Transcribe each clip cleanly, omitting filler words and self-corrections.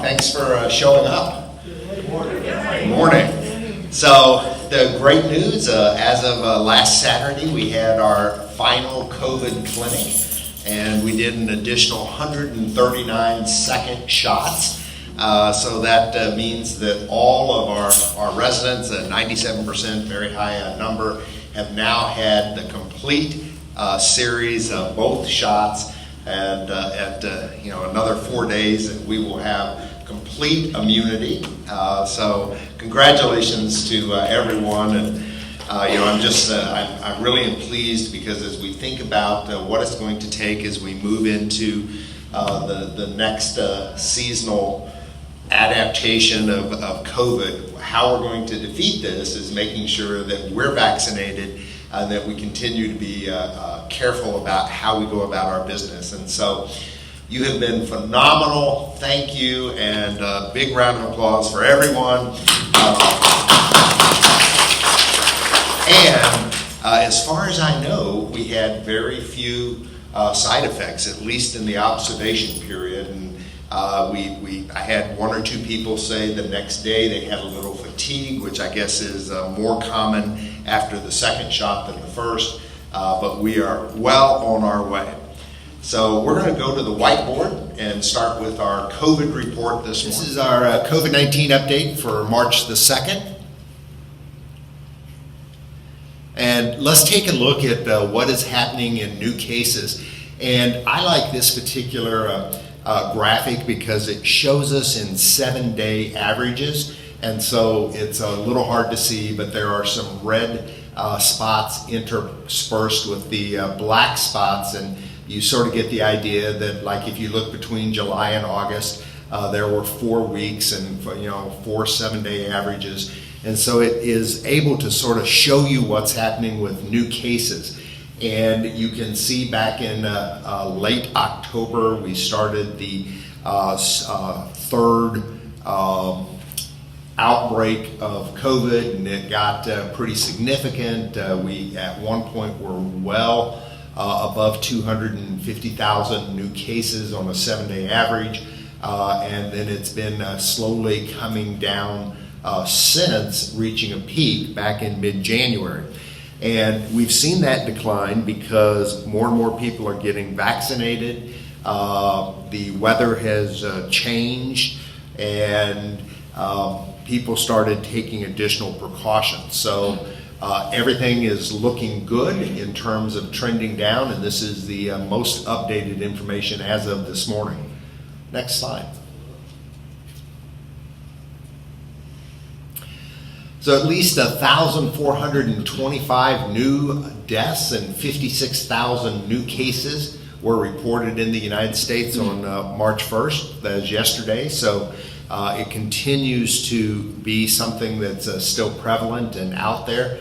Thanks for showing up. Good morning. So the great news, as of last Saturday, we had our final COVID clinic, and we did an additional 139 second shots. So that means that all of our residents, a 97%, very high number, have now had the complete series of both shots. And at another 4 days, we will have complete immunity. So congratulations to everyone. And I'm really am pleased because as we think about what it's going to take as we move into the next seasonal adaptation of COVID, how we're going to defeat this is making sure that we're vaccinated and that we continue to be careful about how we go about our business. And so you have been phenomenal. Thank you, and a big round of applause for everyone. As far as I know, we had very few side effects, at least in the observation period. And I had one or two people say the next day they had a little fatigue, which I guess is more common after the second shot than the first, but we are well on our way. So we're going to go to the whiteboard and start with our COVID report this morning. This is our COVID-19 update for March the 2nd. And let's take a look at what is happening in new cases. And I like this particular graphic because it shows us in 7-day averages. And so it's a little hard to see, but there are some red spots interspersed with the black spots, and you sort of get the idea that, like, if you look between July and August, there were 4 weeks and 4 7-day averages, and so it is able to sort of show you what's happening with new cases. And you can see back in late October, we started the third outbreak of COVID, and it got pretty significant. We at one point were well above 250,000 new cases on a 7-day average, and then it's been slowly coming down since reaching a peak back in mid-January. And we've seen that decline because more and more people are getting vaccinated. The weather has changed, and people started taking additional precautions. So everything is looking good in terms of trending down, and this is the most updated information as of this morning. Next slide. So at least 1,425 new deaths and 56,000 new cases were reported in the United States on March 1st. That is yesterday. So it continues to be something that's still prevalent and out there.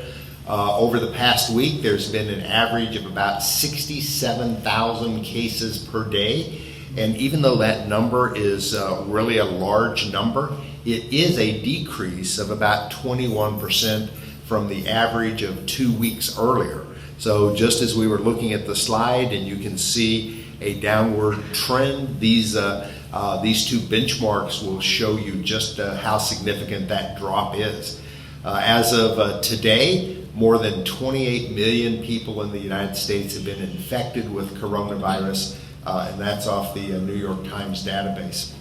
Over the past week, there's been an average of about 67,000 cases per day. And even though that number is really a large number, it is a decrease of about 21% from the average of 2 weeks earlier. So just as we were looking at the slide, and you can see a downward trend, these two benchmarks will show you just how significant that drop is. As of today, more than 28 million people in the United States have been infected with coronavirus, and that's off the New York Times database.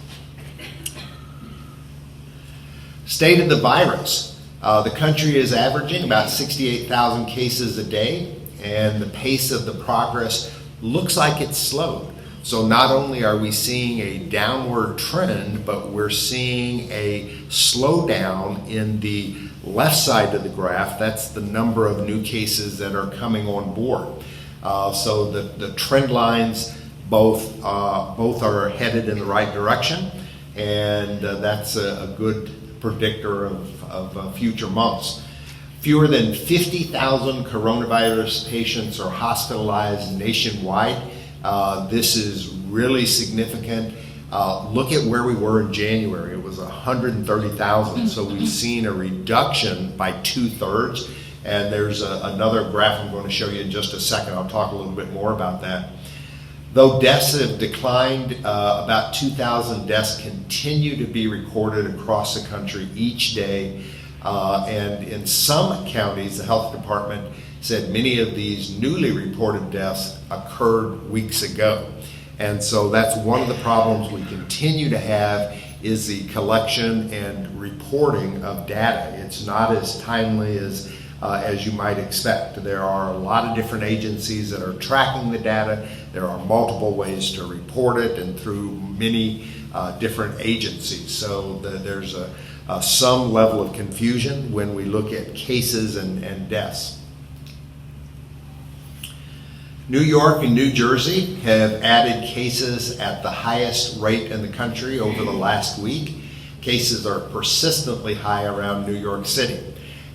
State of the virus. The country is averaging about 68,000 cases a day, and the pace of the progress looks like it's slowed. So not only are we seeing a downward trend, but we're seeing a slowdown in the left side of the graph. That's the number of new cases that are coming on board. So the trend lines both are headed in the right direction, and that's a good predictor of future months. Fewer than 50,000 coronavirus patients are hospitalized nationwide. This is really significant. Look at where we were in January. It was 130,000. So we've seen a reduction by 2/3. And there's another graph I'm going to show you in just a second. I'll talk a little bit more about that. Though deaths have declined, about 2,000 deaths continue to be recorded across the country each day. And in some counties, the health department said many of these newly reported deaths occurred weeks ago. And so that's one of the problems we continue to have is the collection and reporting of data. It's not as timely as you might expect. There are a lot of different agencies that are tracking the data. There are multiple ways to report it and through many different agencies. So there's some level of confusion when we look at cases and deaths. New York and New Jersey have added cases at the highest rate in the country over the last week. Cases are persistently high around New York City.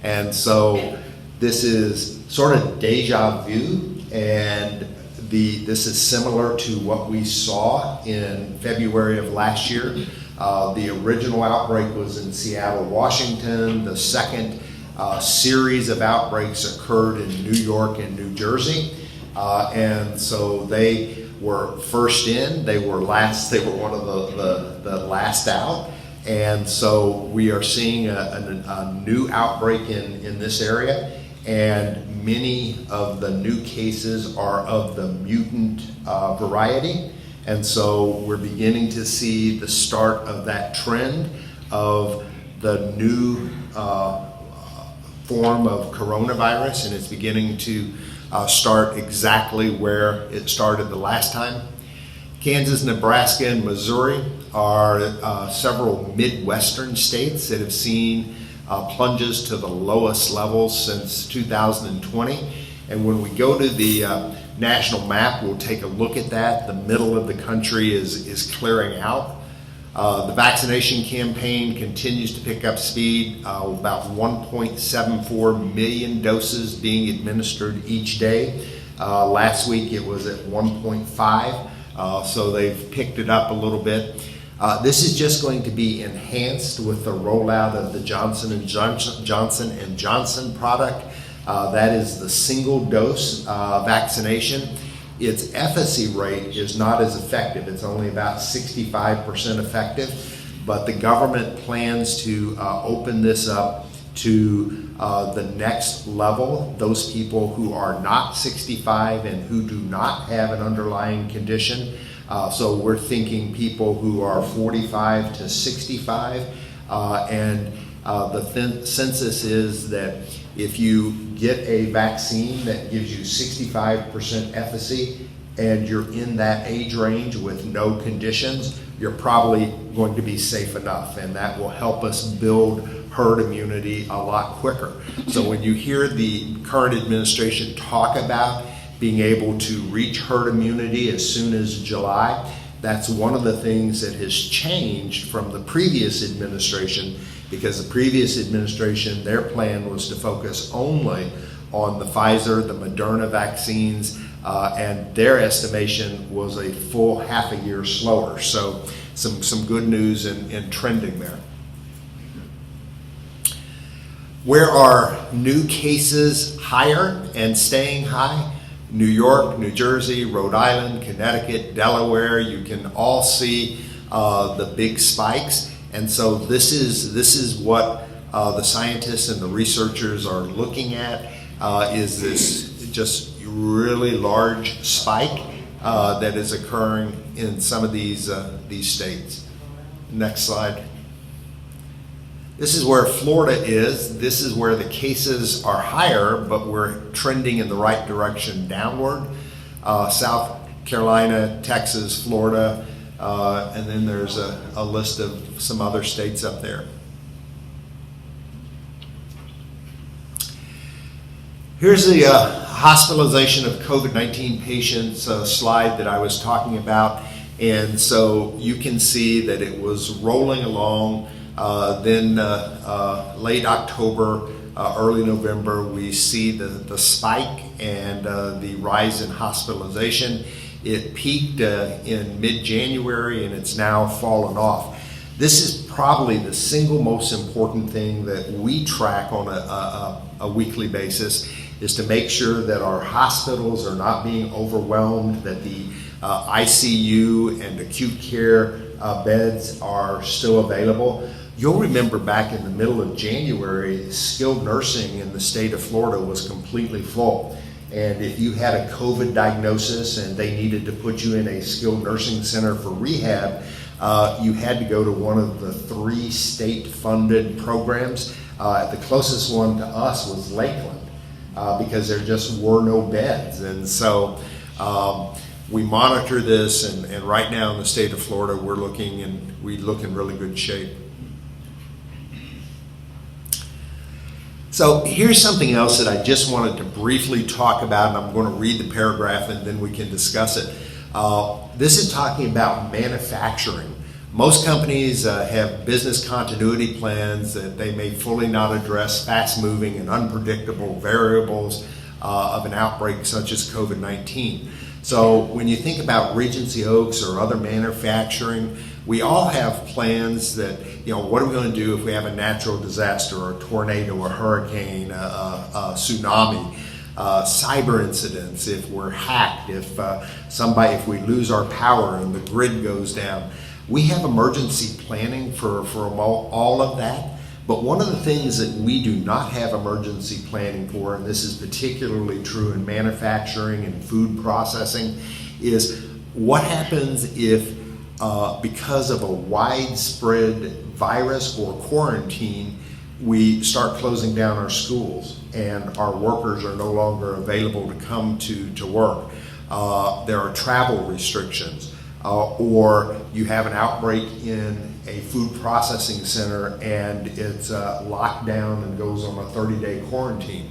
And so this is sort of deja vu, and this is similar to what we saw in February of last year. The original outbreak was in Seattle, Washington. The second series of outbreaks occurred in New York and New Jersey. And so they were first in, they were one of the last out. And so we are seeing a new outbreak in this area, and many of the new cases are of the mutant variety. And so we're beginning to see the start of that trend of the new form of coronavirus, and it's beginning to start exactly where it started the last time. Kansas, Nebraska, and Missouri are several Midwestern states that have seen plunges to the lowest levels since 2020. And when we go to the national map, we'll take a look at that. The middle of the country is clearing out. The vaccination campaign continues to pick up speed, about 1.74 million doses being administered each day. Last week it was at 1.5, so they've picked it up a little bit. This is just going to be enhanced with the rollout of the Johnson & Johnson product. That is the single dose vaccination. Its efficacy rate is not as effective. It's only about 65% effective, but the government plans to open this up to the next level, those people who are not 65 and who do not have an underlying condition. So we're thinking people who are 45 to 65, and the census is that if you get a vaccine that gives you 65% efficacy and you're in that age range with no conditions, you're probably going to be safe enough, and that will help us build herd immunity a lot quicker. So when you hear the current administration talk about being able to reach herd immunity as soon as July, that's one of the things that has changed from the previous administration, because the previous administration, their plan was to focus only on the Pfizer, the Moderna vaccines, and their estimation was a full half a year slower. So some good news in trending there. Where are new cases higher and staying high? New York, New Jersey, Rhode Island, Connecticut, Delaware, you can all see the big spikes. And so this is what the scientists and the researchers are looking at, is this just really large spike that is occurring in some of these states. Next slide. This is where Florida is. This is where the cases are higher, but we're trending in the right direction downward. South Carolina, Texas, Florida, and then there's a list of some other states up there. Here's the hospitalization of COVID-19 patients slide that I was talking about. And so you can see that it was rolling along. Then late October, early November, we see the spike and the rise in hospitalization. It peaked in mid-January, and it's now fallen off. This is probably the single most important thing that we track on a weekly basis, is to make sure that our hospitals are not being overwhelmed, that the ICU and acute care beds are still available. You'll remember back in the middle of January, skilled nursing in the state of Florida was completely full. And if you had a COVID diagnosis and they needed to put you in a skilled nursing center for rehab, you had to go to one of the 3 state-funded programs. The closest one to us was Lakeland, because there just were no beds. And so we monitor this, and right now in the state of Florida, we look in really good shape. So here's something else that I just wanted to briefly talk about, and I'm going to read the paragraph and then we can discuss it. This is talking about manufacturing. Most companies have business continuity plans that they may fully not address fast-moving and unpredictable variables of an outbreak such as COVID-19. So when you think about Regency Oaks or other manufacturing, we all have plans that, what are we going to do if we have a natural disaster or a tornado, a hurricane, a tsunami, cyber incidents, if we're hacked, if we lose our power and the grid goes down. We have emergency planning for all of that. But one of the things that we do not have emergency planning for, and this is particularly true in manufacturing and food processing, is what happens if because of a widespread virus or quarantine, we start closing down our schools and our workers are no longer available to come to work. There are travel restrictions, or you have an outbreak in a food processing center and it's locked down and goes on a 30-day quarantine.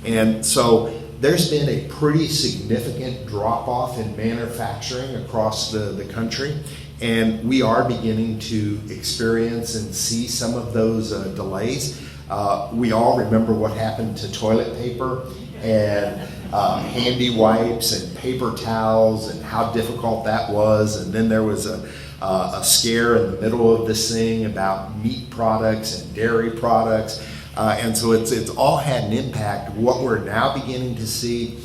And so there's been a pretty significant drop-off in manufacturing across the country, and we are beginning to experience and see some of those delays. We all remember what happened to toilet paper and handy wipes and paper towels and how difficult that was. And then there was a scare in the middle of this thing about meat products and dairy products. And so it's all had an impact. What we're now beginning to see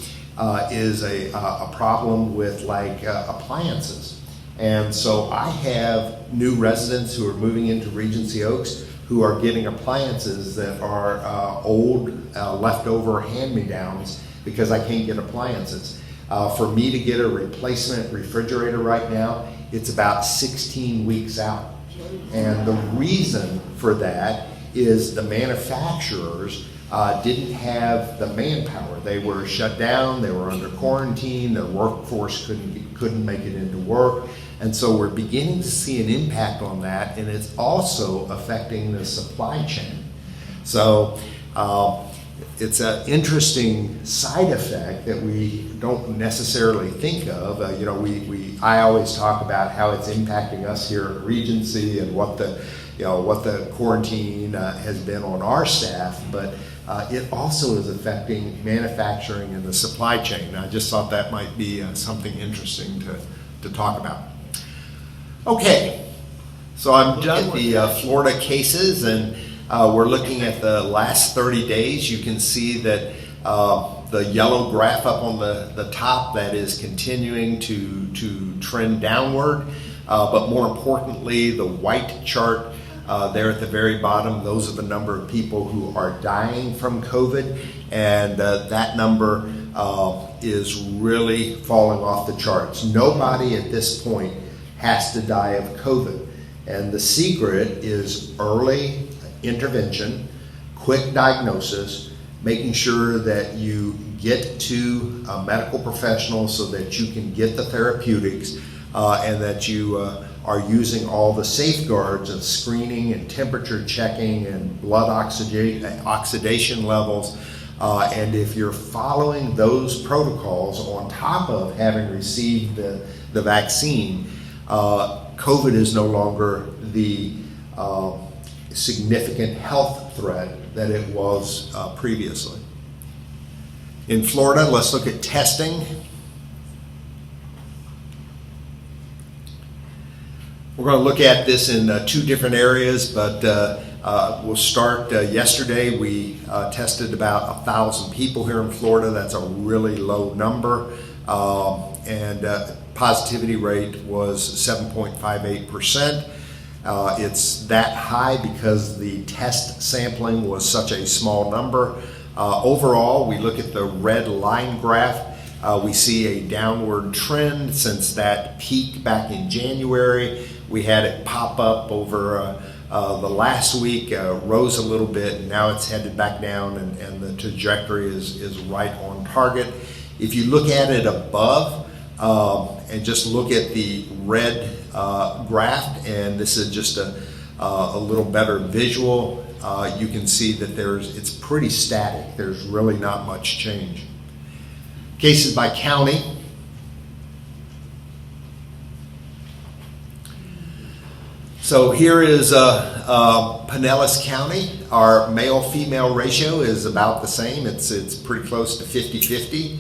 is a problem with appliances. And so I have new residents who are moving into Regency Oaks who are getting appliances that are old, leftover hand-me-downs because I can't get appliances. For me to get a replacement refrigerator right now, it's about 16 weeks out. And the reason for that is the manufacturers didn't have the manpower. They were shut down, they were under quarantine, their workforce couldn't make it into work. And so we're beginning to see an impact on that, and it's also affecting the supply chain. So it's an interesting side effect that we don't necessarily think of. I always talk about how it's impacting us here at Regency and what the quarantine has been on our staff, but it also is affecting manufacturing and the supply chain. I just thought that might be something interesting to talk about. Okay, so I'm done with the Florida cases, and we're looking at the last 30 days. You can see that the yellow graph up on the top, that is continuing to trend downward, but more importantly, the white chart there at the very bottom, those are the number of people who are dying from COVID, and that number is really falling off the charts. Nobody at this point has to die of COVID, and the secret is early intervention, quick diagnosis, making sure that you get to a medical professional so that you can get the therapeutics, and that you are using all the safeguards of screening and temperature checking and blood oxidation levels. And if you're following those protocols on top of having received the vaccine, COVID is no longer the significant health threat that it was previously. In Florida, let's look at testing. We're going to look at this in 2 different areas, but we'll start yesterday. We tested about 1,000 people here in Florida. That's a really low number. And positivity rate was 7.58%. It's that high because the test sampling was such a small number. Overall, we look at the red line graph. We see a downward trend since that peak back in January. We had it pop up over the last week, rose a little bit, and now it's headed back down, and the trajectory is right on target. If you look at it above and just look at the red graph, and this is just a little better visual, you can see that it's pretty static. There's really not much change. Cases by county. So here is Pinellas County. Our male-female ratio is about the same. It's pretty close to 50-50.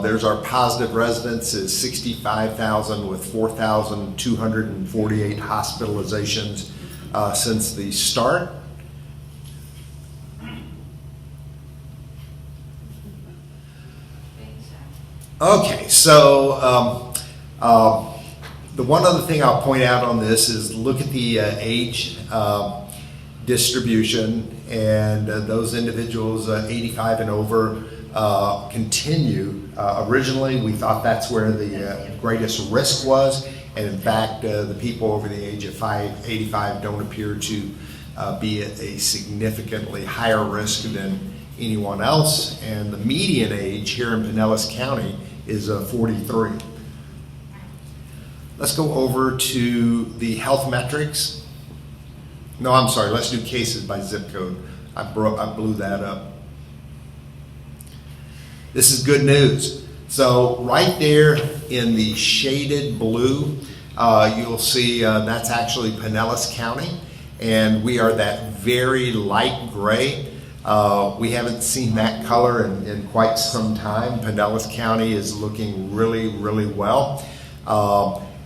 There's our positive residents is 65,000 with 4,248 hospitalizations since the start. Okay, so the one other thing I'll point out on this is look at the age distribution, and those individuals 85 and over continue. Originally, we thought that's where the greatest risk was, and in fact, the people over the age of 85 don't appear to be at a significantly higher risk than anyone else, and the median age here in Pinellas County is 43. Let's go over to the health metrics. No, I'm sorry, let's do cases by zip code. I blew that up. This is good news. So right there in the shaded blue, you'll see that's actually Pinellas County, and we are that very light gray. We haven't seen that color in quite some time. Pinellas County is looking really, really well.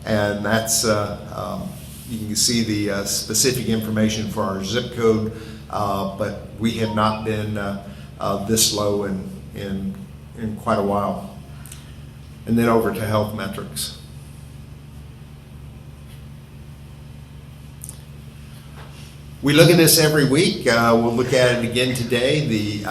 And that's, you can see the specific information for our zip code, but we have not been this low in quite a while. And then over to health metrics. We look at this every week. We'll look at it again today. The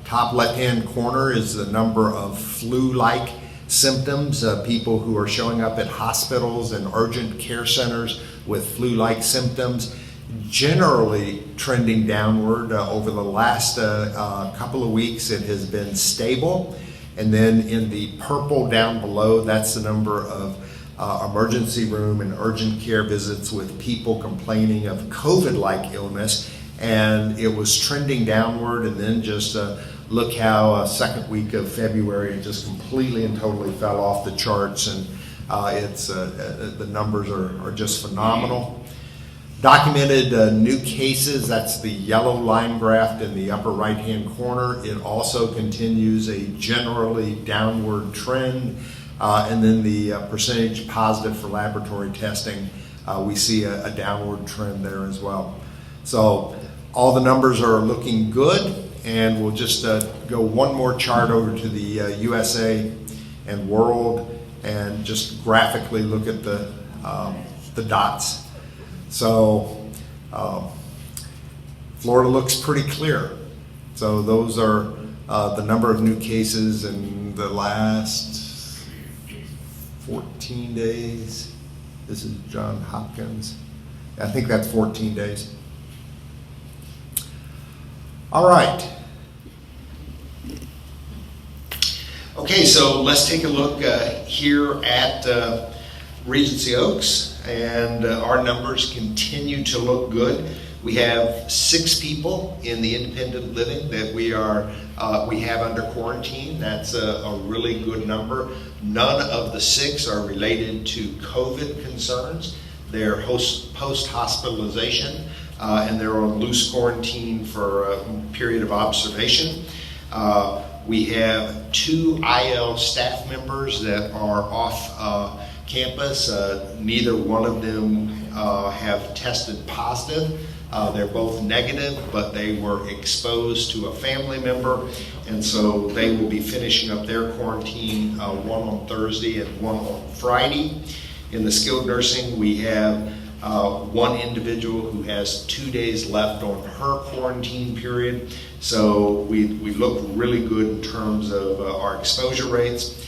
top left-hand corner is the number of flu-like symptoms, people who are showing up at hospitals and urgent care centers with flu-like symptoms, generally trending downward. Over the last couple of weeks, it has been stable. And then in the purple down below, that's the number of emergency room and urgent care visits with people complaining of COVID-like illness, and it was trending downward, and then just look how second week of February it just completely and totally fell off the charts, and the numbers are just phenomenal. Documented new cases, that's the yellow line graph in the upper right-hand corner. It also continues a generally downward trend. And then the percentage positive for laboratory testing, we see a downward trend there as well. So all the numbers are looking good, and we'll just go one more chart over to the USA and world and just graphically look at the dots. So Florida looks pretty clear. So those are the number of new cases in the last 14 days. This is Johns Hopkins. I think that's 14 days. All right. Okay, so let's take a look here at Regency Oaks, and our numbers continue to look good. We have 6 people in the independent living that we have under quarantine. That's a really good number. None of the 6 are related to COVID concerns. They're post-hospitalization, and they're on loose quarantine for a period of observation. We have 2 IL staff members that are off campus. Neither one of them have tested positive. They're both negative, but they were exposed to a family member, and so they will be finishing up their quarantine, one on Thursday and one on Friday. In the skilled nursing, we have one individual who has 2 days left on her quarantine period. So we look really good in terms of our exposure rates.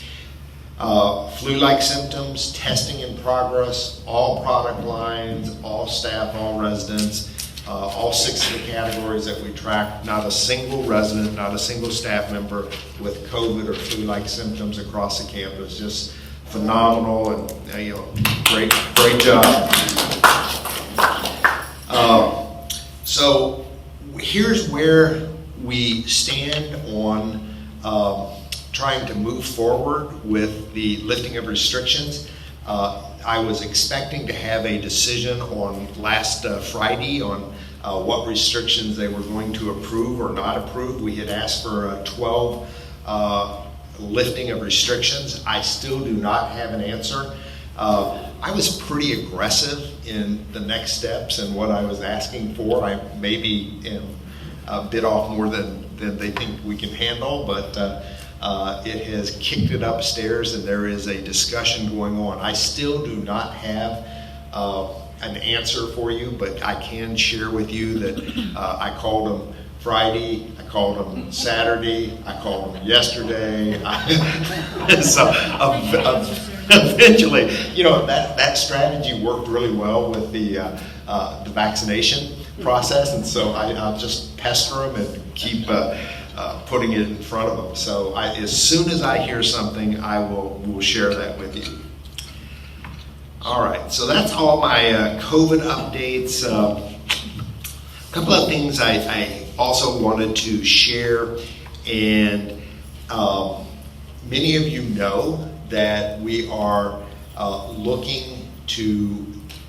Flu-like symptoms, testing in progress, all product lines, all staff, all residents, all 6 of the categories that we track. Not a single resident, not a single staff member with COVID or flu-like symptoms across the campus. Just phenomenal, and great job. So here's where we stand on trying to move forward with the lifting of restrictions. I was expecting to have a decision on last Friday on what restrictions they were going to approve or not approve. We had asked for 12 lifting of restrictions. I still do not have an answer. I was pretty aggressive in the next steps and what I was asking for. I maybe am bit off more than they think we can handle, but it has kicked it upstairs and there is a discussion going on. I still do not have an answer for you, but I can share with you that I called them Friday, I called them Saturday, I called them yesterday. So eventually, that strategy worked really well with the vaccination process, and so I'll just pester them and keep putting it in front of them. So as soon as I hear something, I will share that with you. All right, so that's all my COVID updates. A couple of things I also wanted to share, and many of you know that we are looking to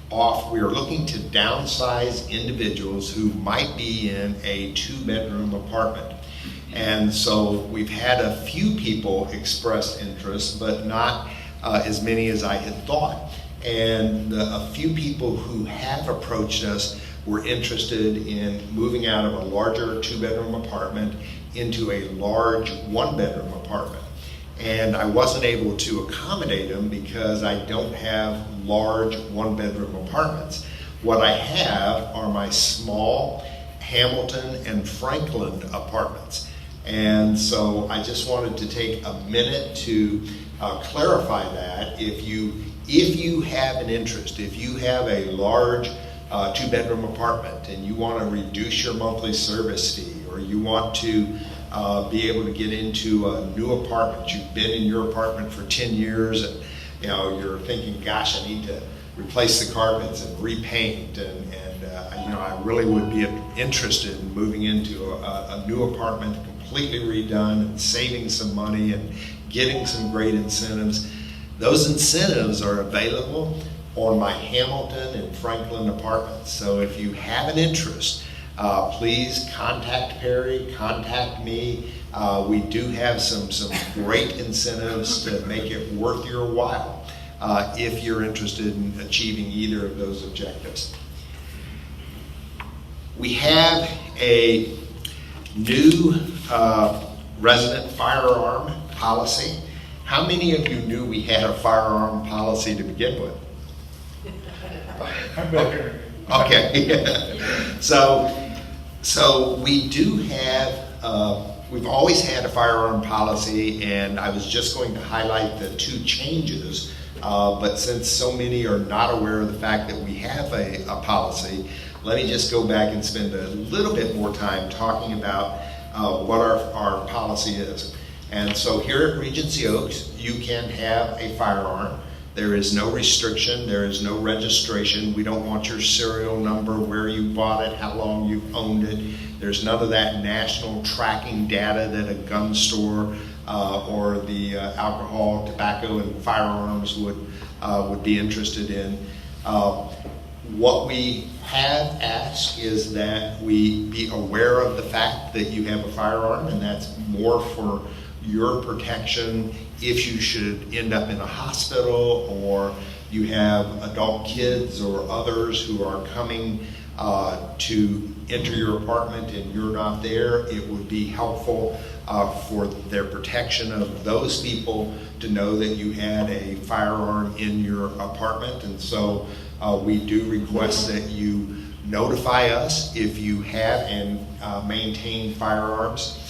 downsize individuals who might be in a 2-bedroom apartment. And so we've had a few people express interest, but not as many as I had thought. And a few people who have approached us were interested in moving out of a larger 2-bedroom apartment into a large 1-bedroom apartment. And I wasn't able to accommodate them because I don't have large 1-bedroom apartments. What I have are my small Hamilton and Franklin apartments. And so I just wanted to take a minute to clarify that. If you have an interest, if you have a large 2-bedroom apartment and you want to reduce your monthly service fee, or you want to be able to get into a new apartment, you've been in your apartment for 10 years and you're thinking, gosh, I need to replace the carpets and repaint, and I really would be interested in moving into a new apartment completely redone and saving some money and getting some great incentives. Those incentives are available on my Hamilton and Franklin apartments. So if you have an interest, please contact Perry, contact me. We do have some great incentives to make it worth your while if you're interested in achieving either of those objectives. We have a new resident firearm policy. How many of you knew we had a firearm policy to begin with? Okay. So we do have, we've always had a firearm policy, and I was just going to highlight the 2 changes, but since so many are not aware of the fact that we have a policy, let me just go back and spend a little bit more time talking about what our policy is. And so here at Regency Oaks, you can have a firearm. There is no restriction, there is no registration. We don't want your serial number, where you bought it, how long you've owned it. There's none of that national tracking data that a gun store or the alcohol, tobacco, and firearms would be interested in. What we have asked is that we be aware of the fact that you have a firearm, and that's more for your protection if you should end up in a hospital, or you have adult kids or others who are coming to enter your apartment and you're not there, it would be helpful for their protection of those people to know that you had a firearm in your apartment. And so we do request that you notify us if you have and maintain firearms.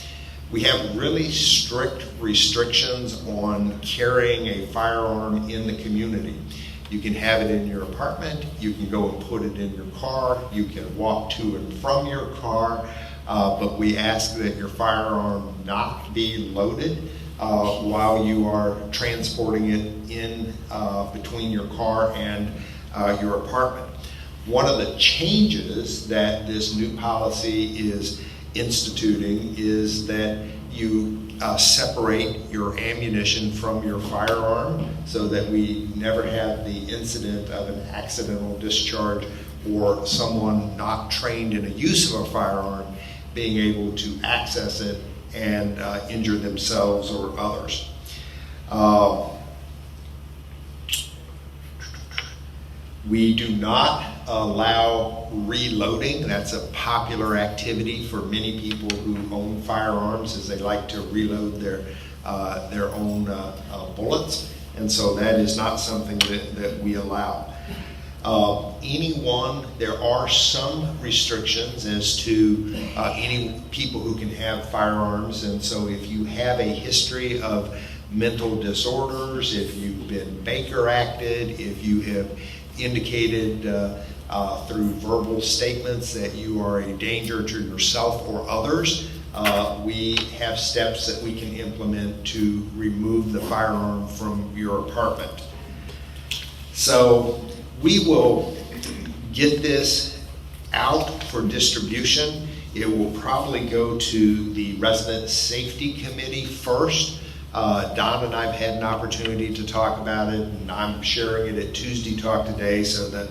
We have really strict restrictions on carrying a firearm in the community. You can have it in your apartment, you can go and put it in your car, you can walk to and from your car, but we ask that your firearm not be loaded while you are transporting it in between your car and your apartment. One of the changes that this new policy is instituting is that you separate your ammunition from your firearm so that we never have the incident of an accidental discharge or someone not trained in the use of a firearm being able to access it and injure themselves or others. We do not allow reloading. That's a popular activity for many people who own firearms, as they like to reload their own bullets, and so that is not something that we allow. There are some restrictions as to any people who can have firearms, and so if you have a history of mental disorders, if you've been Baker acted, if you have indicated through verbal statements that you are a danger to yourself or others, we have steps that we can implement to remove the firearm from your apartment. So we will get this out for distribution. It will probably go to the Resident Safety Committee first. Don and I have had an opportunity to talk about it, and I'm sharing it at Tuesday Talk today. So the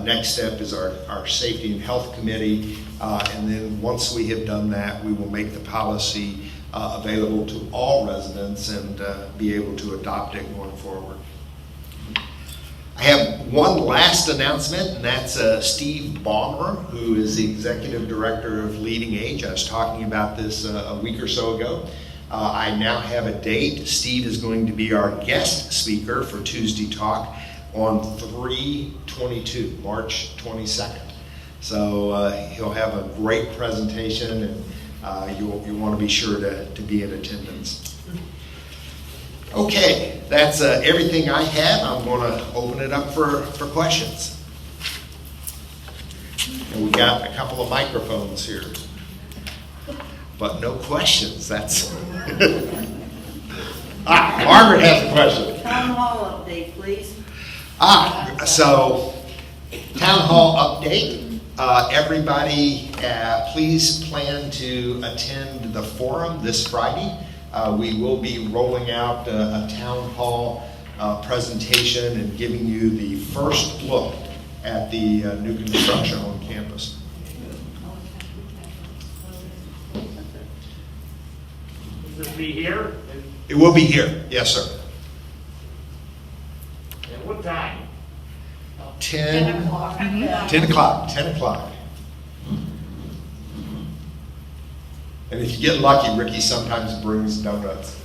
next step is our Safety and Health Committee, and then once we have done that, we will make the policy available to all residents and be able to adopt it going forward. I have one last announcement, and that's Steve Ballmer, who is the Executive Director of Leading Age. I was talking about this a week or so ago. I now have a date. Steve is going to be our guest speaker for Tuesday Talk on 3/22, March 22nd. So he'll have a great presentation, and you'll want to be sure to be in attendance. Okay, that's everything I have. I'm going to open it up for questions. And we got a couple of microphones here. But no questions. That's Margaret has a question. Town hall update, please. So town hall update. Everybody, please plan to attend the forum this Friday. We will be rolling out a town hall presentation and giving you the first look at the new construction on campus. Will it be here? It will be here, yes, sir. At what time? 10 o'clock. 10 o'clock. And if you get lucky, Ricky sometimes brings donuts.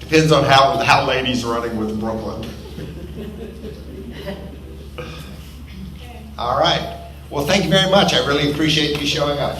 Depends on how late he's running with Brooklyn. All right. Well, thank you very much. I really appreciate you showing up.